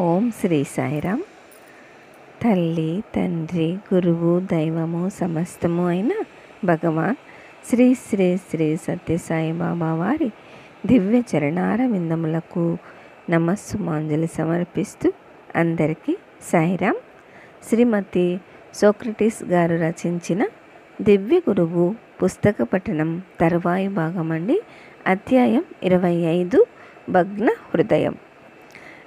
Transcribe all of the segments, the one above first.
ఓం శ్రీ సాయిరామ్. తల్లి, తండ్రి, గురువు, దైవము సమస్తము అయిన భగవాన్ శ్రీ శ్రీ శ్రీ సత్యసాయి బాబా వారి దివ్య చరణార విందములకు నమస్సుమాంజలి సమర్పిస్తూ అందరికీ సాయిరామ్. శ్రీమతి సోక్రటీస్ గారు రచించిన దివ్య గురువు పుస్తక పఠనం తరువాయి భాగమండి. అధ్యాయం 25 భగ్న హృదయం.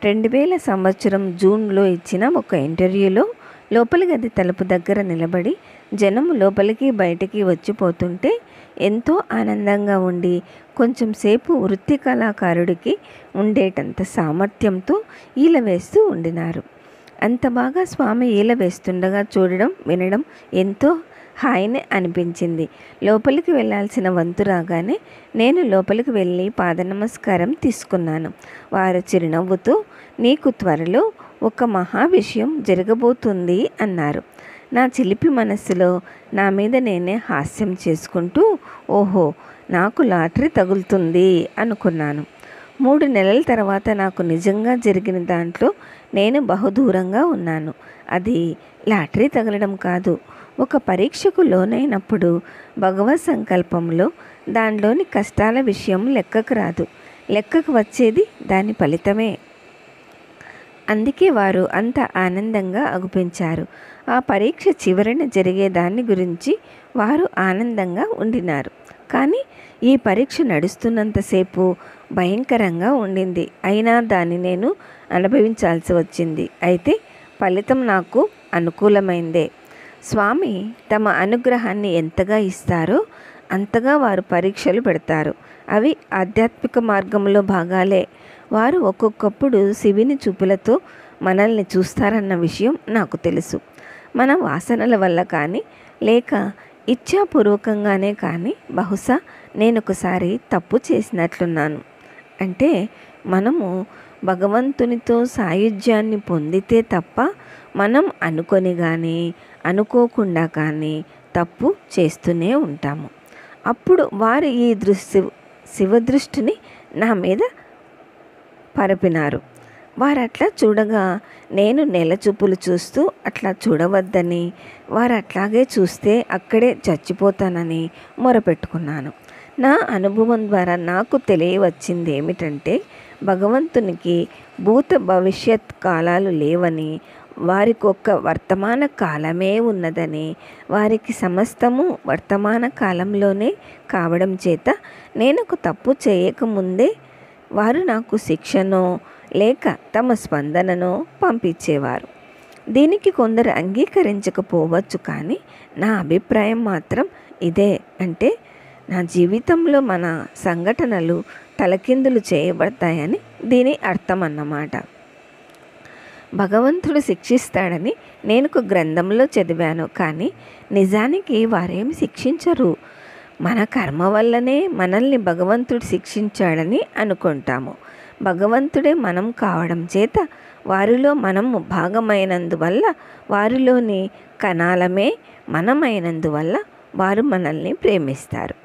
2000 సంవత్సరం జూన్లో ఇచ్చిన ఒక ఇంటర్వ్యూలో లోపలి గది తలుపు దగ్గర నిలబడి జనం లోపలికి బయటికి వచ్చిపోతుంటే ఎంతో ఆనందంగా ఉండి కొంచెం సేపు వృత్తి కళాకారుడికి ఉండేటంత సామర్థ్యంతో ఈల వేస్తూ ఉండినారు. అంత బాగా స్వామి ఈల వేస్తుండగా చూడడం వినడం ఎంతో హాయిని అనిపించింది. లోపలికి వెళ్ళాల్సిన వంతు రాగానే నేను లోపలికి వెళ్ళి పాద నమస్కారం తీసుకున్నాను. వారు చిరునవ్వుతో నీకు త్వరలో ఒక మహా విషయం జరగబోతుంది అన్నారు. నా చిలిపి మనస్సులో నా మీద నేనే హాస్యం చేసుకుంటూ ఓహో నాకు లాటరీ తగులుతుంది అనుకున్నాను. 3 నెలల తర్వాత నాకు నిజంగా జరిగిన దాంట్లో నేను బహుదూరంగా ఉన్నాను. అది లాటరీ తగలడం కాదు, ఒక పరీక్షకు లోనైనప్పుడు భగవత్ సంకల్పంలో దానిలోని కష్టాల విషయం లెక్కకు రాదు, లెక్కకు వచ్చేది దాని ఫలితమే. అందుకే వారు అంత ఆనందంగా అగుపించారు. ఆ పరీక్ష చివరన జరిగే దాని గురించి వారు ఆనందంగా ఉండినారు. కానీ ఈ పరీక్ష నడుస్తున్నంతసేపు భయంకరంగా ఉండింది. అయినా దాన్ని నేను అనుభవించాల్సి వచ్చింది. అయితే ఫలితం నాకు అనుకూలమైందే. స్వామి తమ అనుగ్రహాన్ని ఎంతగా ఇస్తారో అంతగా వారు పరీక్షలు పెడతారు. అవి ఆధ్యాత్మిక మార్గంలో భాగాలే. వారు ఒక్కొక్కప్పుడు శివుని చూపులతో మనల్ని చూస్తారన్న విషయం నాకు తెలుసు. మన వాసనల వల్ల కానీ లేక ఇచ్ఛాపూర్వకంగానే కానీ బహుశా నేను ఒకసారి తప్పు చేసినట్లున్నాను. అంటే మనము భగవంతునితో సాయుధ్యాన్ని పొందితే తప్ప మనం అనుకొని కానీ అనుకోకుండా కానీ తప్పు చేస్తూనే ఉంటాము. అప్పుడు వారు ఈ శివదృష్టిని నా మీద పరపినారు. వారు అట్లా చూడగా నేను నెల చూపులు చూస్తూ అట్లా చూడవద్దని, వారు అట్లాగే చూస్తే అక్కడే చచ్చిపోతానని మొరపెట్టుకున్నాను. నా అనుభవం ద్వారా నాకు తెలియవచ్చింది ఏమిటంటే భగవంతునికి భూత భవిష్యత్ కాలాలు లేవని, వారికి ఒక్క వర్తమాన కాలమే ఉన్నదని, వారికి సమస్తము వర్తమాన కాలంలోనే కావడం చేత నేను ఒక తప్పు చేయకముందే వారు నాకు శిక్షనో లేక తమ స్పందననో పంపించేవారు. దీనికి కొందరు అంగీకరించకపోవచ్చు, కానీ నా అభిప్రాయం మాత్రం ఇదే. అంటే నా జీవితంలో మన సంఘటనలు తలకిందులు చేయబడతాయని దీని అర్థం అన్నమాట. భగవంతుడు శిక్షిస్తాడని నేను ఒక గ్రంథంలో చదివాను, కానీ నిజానికి వారేమి శిక్షించరు. మన కర్మ వల్లనే మనల్ని భగవంతుడు శిక్షించాడని అనుకుంటాము. భగవంతుడే మనం కావడం చేత వారిలో మనము భాగమైనందువల్ల, వారిలోని కణాలమే మనమైనందువల్ల వారు మనల్ని ప్రేమిస్తారు.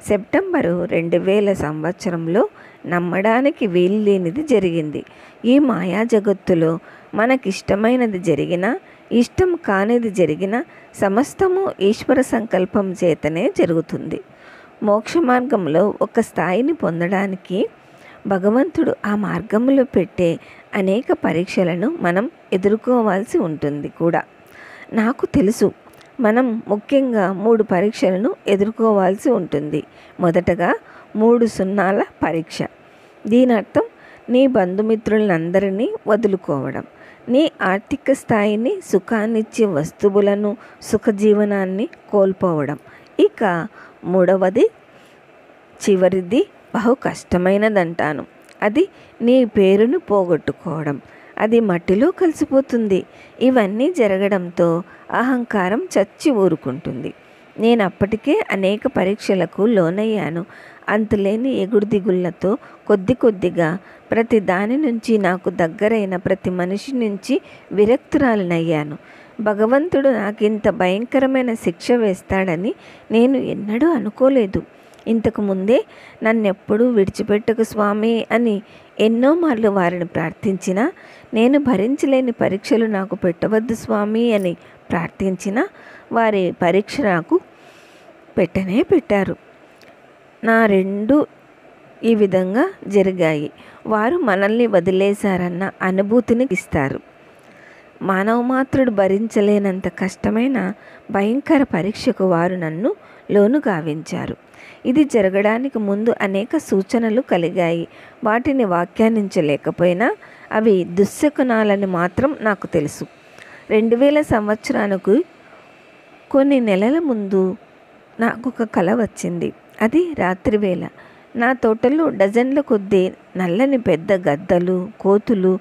సెప్టెంబరు 2000 సంవత్సరంలో నమ్మడానికి వీల్లేనిది జరిగింది. ఈ మాయా జగత్తులో మనకిష్టమైనది జరిగినా ఇష్టం కానిది జరిగినా సమస్తము ఈశ్వర సంకల్పం చేతనే జరుగుతుంది. మోక్ష మార్గంలో ఒక స్థాయిని పొందడానికి భగవంతుడు ఆ మార్గంలో పెట్టే అనేక పరీక్షలను మనం ఎదుర్కోవాల్సి ఉంటుంది కూడా. నాకు తెలుసు మనం ముఖ్యంగా 3 పరీక్షలను ఎదుర్కోవాల్సి ఉంటుంది. మొదటగా 3 సున్నాల పరీక్ష. దీని అర్థం నీ బంధుమిత్రులందరినీ వదులుకోవడం, నీ ఆర్థిక స్థాయిని, సుఖాన్నిచ్చే వస్తువులను, సుఖజీవనాన్ని కోల్పోవడం. ఇక 3వది చివరిది బహు కష్టమైనదంటాను. అది నీ పేరును పోగొట్టుకోవడం. అది మట్టిలో కలిసిపోతుంది. ఇవన్నీ జరగడంతో అహంకారం చచ్చి ఊరుకుంటుంది. నేను అప్పటికే అనేక పరీక్షలకు లోనయ్యాను. అంతులేని ఎగుడుదిగుళ్లతో కొద్ది కొద్దిగా ప్రతి దాని నుంచి నాకు దగ్గరైన ప్రతి మనిషి నుంచి విరక్తురాలనయ్యాను. భగవంతుడు నాకింత భయంకరమైన శిక్ష వేస్తాడని నేను ఎన్నడూ అనుకోలేదు. ఇంతకు ముందే నన్నెప్పుడూ విడిచిపెట్టకు స్వామి అని ఎన్నో మార్లు వారిని ప్రార్థించినా, నేను భరించలేని పరీక్షలు నాకు పెట్టవద్దు స్వామి అని ప్రార్థించినా వారి పరీక్ష నాకు పెట్టనే పెట్టారు. నా రెండు ఈ విధంగా జరిగాయి. వారు మనల్ని వదిలేశారన్న అనుభూతిని ఇస్తారు. మానవమాత్రుడు భరించలేనంత కష్టమైన భయంకర పరీక్షకు వారు నన్ను లోను గావించారు. ఇది జరగడానికి ముందు అనేక సూచనలు కలిగాయి. వాటిని వ్యాఖ్యానించలేకపోయినా అవి దుశ్శకునాలని మాత్రం నాకు తెలుసు. 2000 సంవత్సరానికి కొన్ని నెలల ముందు నాకు ఒక కల వచ్చింది. అది రాత్రివేళ. నా తోటలో డజన్ల కొద్దీ నల్లని పెద్ద గద్దలు, కోతులు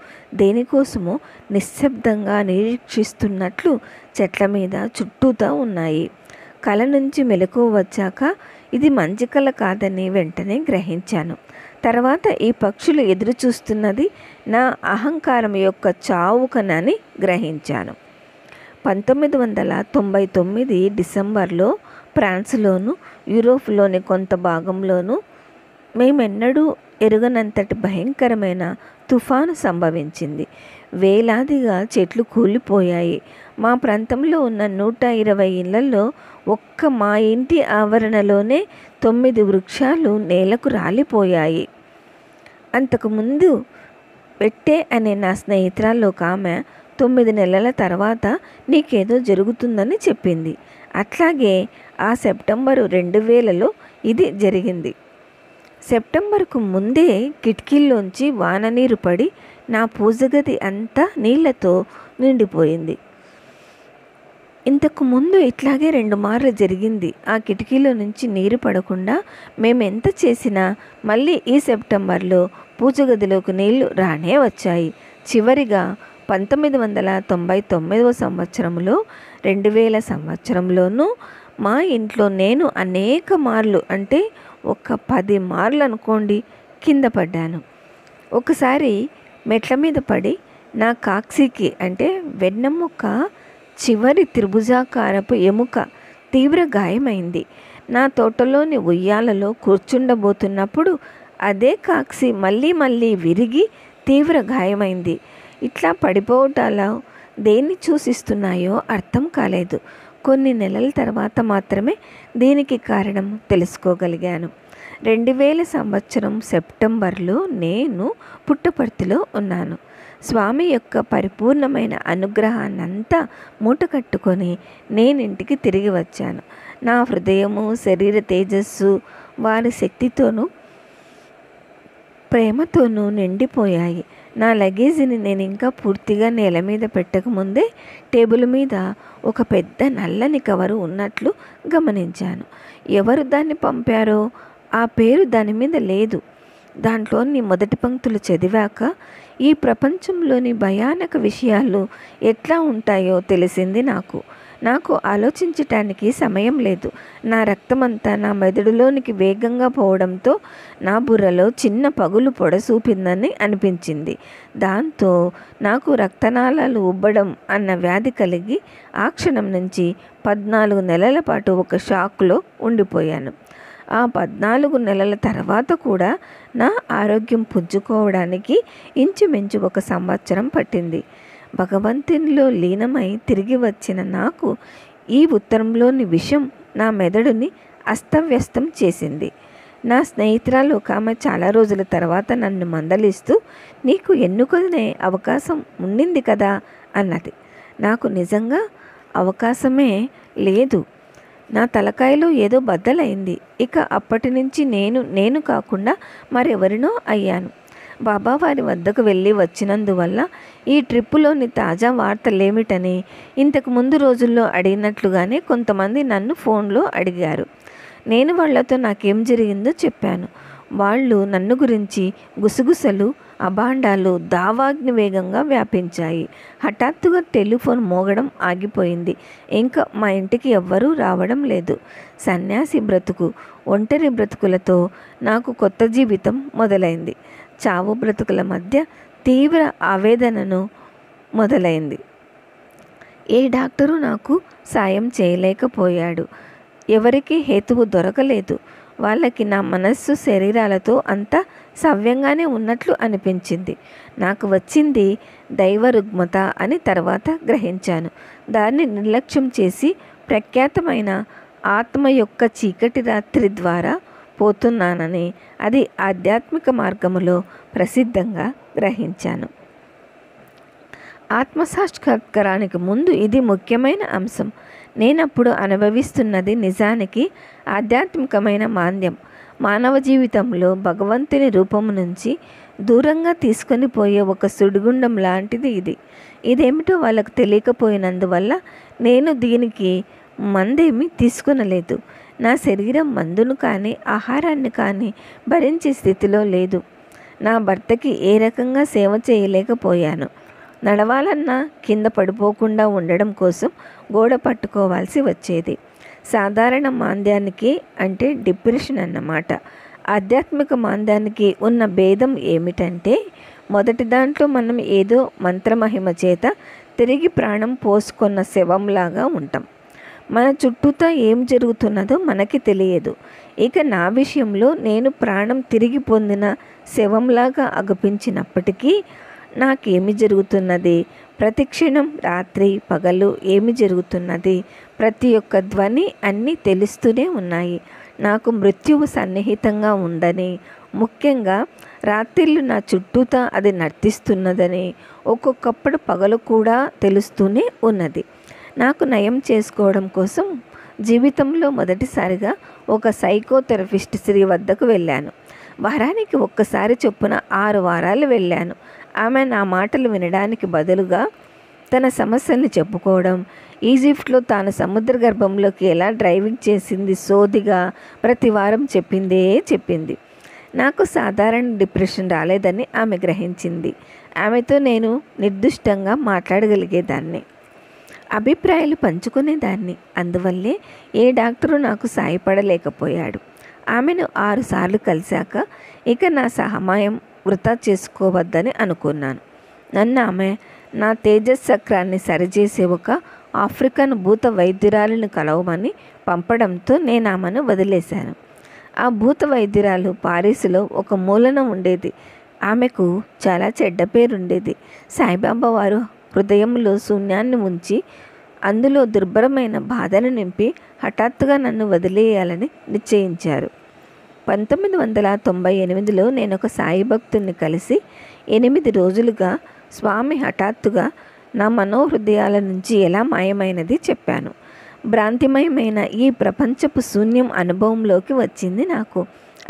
దేనికోసమో నిశ్శబ్దంగా నిరీక్షిస్తున్నట్లు చెట్ల మీద చుట్టూతా ఉన్నాయి. కల నుంచి మెలకువ వచ్చాక ఇది మంచి కల కాదని వెంటనే గ్రహించాను. తర్వాత ఈ పక్షులు ఎదురు చూస్తున్నది నా అహంకారం యొక్క చావుకనని గ్రహించాను. 1999 డిసెంబర్లో ఫ్రాన్స్లోను యూరోప్లోని కొంత భాగంలోనూ మేమెన్నడూ ఎరుగనంతటి భయంకరమైన తుఫాను సంభవించింది. వేలాదిగా చెట్లు కూలిపోయాయి. మా ప్రాంతంలో ఉన్న 120 ఇళ్లలో ఒక్క మా ఇంటి ఆవరణలోనే 9 వృక్షాలు నేలకు రాలిపోయాయి. అంతకుముందు పెట్టే అనే నా స్నేహితురాల్లో ఒక ఆమె 9 నెలల తర్వాత నీకేదో జరుగుతుందని చెప్పింది. అట్లాగే ఆ సెప్టెంబరు 2000లో ఇది జరిగింది. సెప్టెంబర్కు ముందే కిటికీల్లోంచి వాననీరు పడి నా పూజగది అంతా నీళ్లతో నిండిపోయింది. ఇంతకు ముందు ఇట్లాగే 2 మార్లు జరిగింది. ఆ కిటికీలో నుంచి నీరు పడకుండా మేమెంత చేసినా మళ్ళీ ఈ సెప్టెంబర్లో పూజగదిలోకి నీళ్లు రానే వచ్చాయి. చివరిగా 1999 సంవత్సరంలో 2000 సంవత్సరంలోనూ మా ఇంట్లో నేను అనేక మార్లు, అంటే ఒక 10 మార్లు అనుకోండి, కింద పడ్డాను. ఒకసారి మెట్ల మీద పడి నా కాక్సీకి, అంటే వెన్నెముక చివరి త్రిభుజాకారపు ఎముక తీవ్ర గాయమైంది. నా తోటలోని ఉయ్యాలలో కూర్చుండబోతున్నప్పుడు అదే కాక్సీ మళ్ళీ విరిగి తీవ్ర గాయమైంది. ఇట్లా పడిపోవటాలు దేన్ని సూచిస్తున్నాయో అర్థం కాలేదు. కొన్ని నెలల తర్వాత మాత్రమే దీనికి కారణం తెలుసుకోగలిగాను. 2000 సంవత్సరం సెప్టెంబర్లో నేను పుట్టపర్తిలో ఉన్నాను. స్వామి యొక్క పరిపూర్ణమైన అనుగ్రహాన్నంతా మూటకట్టుకొని నేనింటికి తిరిగి వచ్చాను. నా హృదయము, శరీర తేజస్సు వారి శక్తితోనూ ప్రేమతోనూ నిండిపోయాయి. నా లగేజీని నేను ఇంకా పూర్తిగా నేల మీద పెట్టకముందే టేబుల్ మీద ఒక పెద్ద నల్లని కవరు ఉన్నట్లు గమనించాను. ఎవరు దాన్ని పంపారో ఆ పేరు దాని మీద లేదు. దాంట్లోని మొదటి పంక్తులు చదివాక ఈ ప్రపంచంలోని భయానక విషయాలు ఎట్లా ఉంటాయో తెలిసింది. నాకు ఆలోచించటానికి సమయం లేదు. నా రక్తమంతా నా మెదడులోనికి వేగంగా పోవడంతో నా బుర్రలో చిన్న పగులు పొడసూపిందని అనిపించింది. దాంతో నాకు రక్తనాళాలు ఉబ్బడం అన్న వ్యాధి కలిగి ఆ క్షణం నుంచి 14 నెలల పాటు ఒక షాక్లో ఉండిపోయాను. ఆ 14 నెలల తర్వాత కూడా నా ఆరోగ్యం పుంజుకోవడానికి ఇంచుమించు 1 సంవత్సరం పట్టింది. భగవంతునిలో లీనమై తిరిగి వచ్చిన నాకు ఈ ఉత్తరంలోని విషయం నా మెదడుని అస్తవ్యస్తం చేసింది. నా స్నేహితురాలు ఒక ఆమె చాలా రోజుల తర్వాత నన్ను మందలిస్తూ, నీకు ఎన్నుకునే అవకాశం ఉండింది కదా అన్నది. నాకు నిజంగా అవకాశమే లేదు. నా తలకాయలో ఏదో బద్దలైంది. ఇక అప్పటి నుంచి నేను కాకుండా మరెవరినో అయ్యాను. బాబావారి వద్దకు వెళ్ళి వచ్చినందువల్ల ఈ ట్రిప్పులోని తాజా వార్తలేమిటని ఇంతకు ముందు రోజుల్లో అడిగినట్లుగానే కొంతమంది నన్ను ఫోన్లో అడిగారు. నేను వాళ్లతో నాకేం జరిగిందో చెప్పాను. వాళ్ళు నన్ను గురించి గుసగుసలు, అభాండాలు దావాగ్ని వేగంగా వ్యాపించాయి. హఠాత్తుగా టెలిఫోన్ మోగడం ఆగిపోయింది. ఇంకా మా ఇంటికి ఎవ్వరూ రావడం లేదు. సన్యాసి బ్రతుకు, ఒంటరి బ్రతుకులతో నాకు కొత్త జీవితం మొదలైంది. చావు బ్రతుకుల మధ్య తీవ్ర ఆవేదనను మొదలైంది. ఏ డాక్టరు నాకు సాయం చేయలేకపోయాడు. ఎవరికీ హేతువు దొరకలేదు. వాళ్ళకి నా మనస్సు శరీరాలతో అంతా సవ్యంగానే ఉన్నట్లు అనిపించింది. నాకు వచ్చింది దైవ రుగ్మత అని తర్వాత గ్రహించాను. దాన్ని నిర్లక్ష్యం చేసి ప్రఖ్యాతమైన ఆత్మ యొక్క చీకటి రాత్రి ద్వారా పోతున్నానని, అది ఆధ్యాత్మిక మార్గములో ప్రసిద్ధంగా గ్రహించాను. ఆత్మసాక్షాత్కారానికి ముందు ఇది ముఖ్యమైన అంశం. నేనప్పుడు అనుభవిస్తున్నది నిజానికి ఆధ్యాత్మికమైన మాంద్యం. మానవ జీవితంలో భగవంతుని రూపము నుంచి దూరంగా తీసుకొని పోయే ఒక సుడిగుండం లాంటిది ఇది. ఇదేమిటో వాళ్ళకు తెలియకపోయినందువల్ల నేను దీనికి మందేమీ తీసుకునలేదు. నా శరీరం మందును కానీ ఆహారాన్ని కానీ భరించే స్థితిలో లేదు. నా భర్తకి ఏ రకంగా సేవ చేయలేకపోయాను. నడవాలన్నా కింద పడిపోకుండా ఉండడం కోసం గోడ పట్టుకోవాల్సి వచ్చేది. సాధారణ మాంద్యానికి అంటే డిప్రెషన్ అన్నమాట. ఆధ్యాత్మిక మాంద్యానికి ఉన్న భేదం ఏమిటంటే, మొదటి దాంట్లో మనం ఏదో మంత్రమహిమ చేత తిరిగి ప్రాణం పోసుకున్న శవంలాగా ఉంటాం. మన చుట్టూతా ఏం జరుగుతున్నదో మనకి తెలియదు. ఇక నా విషయంలో నేను ప్రాణం తిరిగి పొందిన శవంలాగా అగుపించినప్పటికీ నాకేమి జరుగుతున్నది, ప్రతి క్షణం రాత్రి పగలు ఏమి జరుగుతున్నది, ప్రతి ఒక్క ధ్వని అన్నీ తెలుస్తూనే ఉన్నాయి. నాకు మృత్యువు సన్నిహితంగా ఉందని, ముఖ్యంగా రాత్రిళ్ళు నా చుట్టూతా అది నర్తిస్తున్నదని ఒక్కొక్కప్పుడు పగలు కూడా తెలుస్తూనే ఉన్నది. నాకు నయం చేసుకోవడం కోసం జీవితంలో మొదటిసారిగా ఒక సైకోథెరపిస్ట్ స్త్రీ వద్దకు వెళ్ళాను. వారానికి ఒక్కసారి చొప్పున 6 వారాలు వెళ్ళాను. ఆమె నా మాటలు వినడానికి బదులుగా తన సమస్యల్ని చెప్పుకోవడం, ఈజిప్ట్లో తాను సముద్ర గర్భంలోకి ఎలా డ్రైవింగ్ చేసింది సోదిగా ప్రతి వారం చెప్పింది. నాకు సాధారణ డిప్రెషన్ రాలేదని ఆమె గ్రహించింది. ఆమెతో నేను నిర్దుష్టంగా మాట్లాడగలిగేదాన్ని, అభిప్రాయాలు పంచుకునేదాన్ని. అందువల్లే ఏ డాక్టరు నాకు సాయపడలేకపోయాడు. ఆమెను 6 సార్లు కలిశాక ఇక నా సహాయం వృధా చేసుకోవద్దని అనుకున్నాను. నన్ను ఆమె నా తేజస్సక్రాన్ని సరిచేసే ఒక ఆఫ్రికన్ భూత వైద్యురాలను కలవమని పంపడంతో నేను ఆమెను వదిలేశాను. ఆ భూత వైద్యురాలు పారిస్లో ఒక మూలన ఉండేది. ఆమెకు చాలా చెడ్డ పేరుండేది. సాయిబాబా వారు హృదయంలో శూన్యాన్ని ఉంచి అందులో దుర్భరమైన బాధను నింపి హఠాత్తుగా నన్ను వదిలేయాలని నిశ్చయించారు. 1998లో నేను ఒక సాయి భక్తుని కలిసి 8 రోజులుగా స్వామి హఠాత్తుగా నా మనోహృదయాల నుంచి ఎలా మాయమైనది చెప్పాను. భ్రాంతిమయమైన ఈ ప్రపంచపు శూన్యం అనుభవంలోకి వచ్చింది నాకు.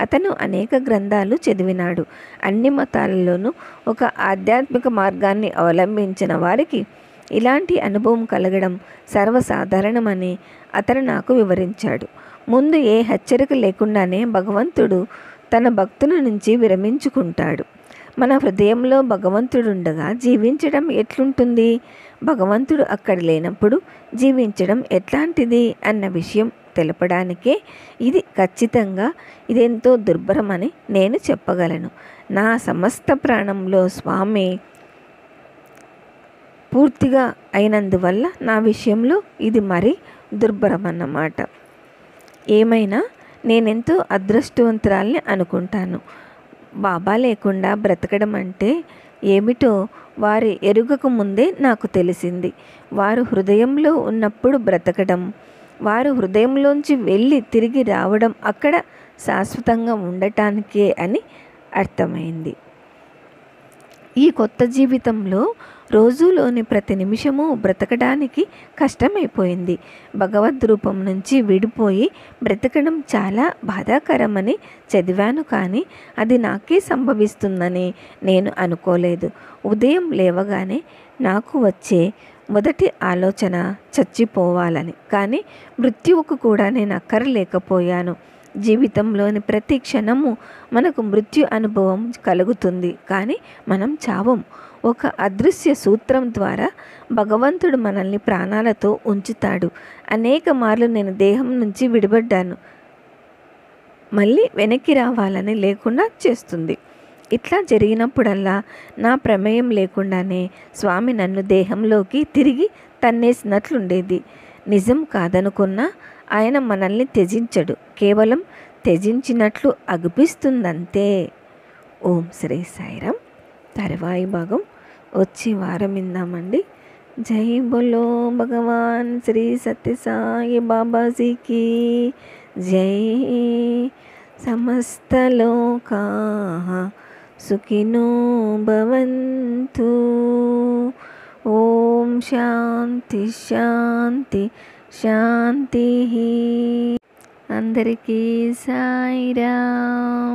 అతను అనేక గ్రంథాలు చదివినాడు. అన్ని మతాలలోనూ ఒక ఆధ్యాత్మిక మార్గాన్ని అవలంబించిన వారికి ఇలాంటి అనుభవం కలగడం సర్వసాధారణమని అతను నాకు వివరించాడు. ముందు ఏ హెచ్చరిక లేకుండానే భగవంతుడు తన భక్తుల నుంచి విరమించుకుంటాడు. మన హృదయంలో భగవంతుడుండగా జీవించడం ఎట్లుంటుంది, భగవంతుడు అక్కడ లేనప్పుడు జీవించడం ఎట్లాంటిది అన్న విషయం తెలపడానికే ఇది ఖచ్చితంగా ఇదెంతో దుర్భరమని నేను చెప్పగలను. నా సమస్త ప్రాణంలో స్వామి పూర్తిగా అయినందువల్ల నా విషయంలో ఇది మరీ దుర్భరమన్నమాట. ఏమైనా నేనెంతో అదృష్టవంతురాల్ని అనుకుంటాను. బాబా లేకుండా బ్రతకడం అంటే ఏమిటో వారి ఎరుగక ముందే నాకు తెలిసింది. వారు హృదయంలో ఉన్నప్పుడు బ్రతకడం, వారు హృదయంలోంచి వెళ్ళి తిరిగి రావడం అక్కడ శాశ్వతంగా ఉండటానికే అని అర్థమైంది. ఈ కొత్త జీవితంలో రోజులోని ప్రతి నిమిషము బ్రతకడానికి కష్టమైపోయింది. భగవద్ రూపం నుంచి విడిపోయి బ్రతకడం చాలా బాధాకరమని చదివాను, కానీ అది నాకే సంభవిస్తుందని నేను అనుకోలేదు. ఉదయం లేవగానే నాకు వచ్చే మొదటి ఆలోచన చచ్చిపోవాలని. కానీ మృత్యువుకు కూడా నేను అక్కరలేకపోయాను. జీవితంలోని ప్రతి క్షణము మనకు మృత్యు అనుభవం కలుగుతుంది, కానీ మనం చావం. ఒక అదృశ్య సూత్రం ద్వారా భగవంతుడు మనల్ని ప్రాణాలతో ఉంచుతాడు. అనేక మార్లు నేను దేహం నుంచి విడిపడ్డాను, మళ్ళీ వెనక్కి రావాలని లేకుండా చేస్తుంది. ఇట్లా జరిగినప్పుడల్లా నా ప్రమేయం లేకుండానే స్వామి నన్ను దేహంలోకి తిరిగి తన్నేసినట్లుండేది. నిజం కాదనుకున్నా ఆయన మనల్ని త్యజించడు, కేవలం త్యజించినట్లు అగుపిస్తుందంతే. ఓం శ్రీ సాయిరామ్. తర్వాయి భాగం వచ్చే వారం విందామండి. జై బోలో భగవాన్ శ్రీ సత్య సాయి బాబాజీకి జై. సమస్త లోకాః సుఖినో భవంతు. ఓం శాంతి శాంతి శాంతి. అందరికీ సాయిరామ్.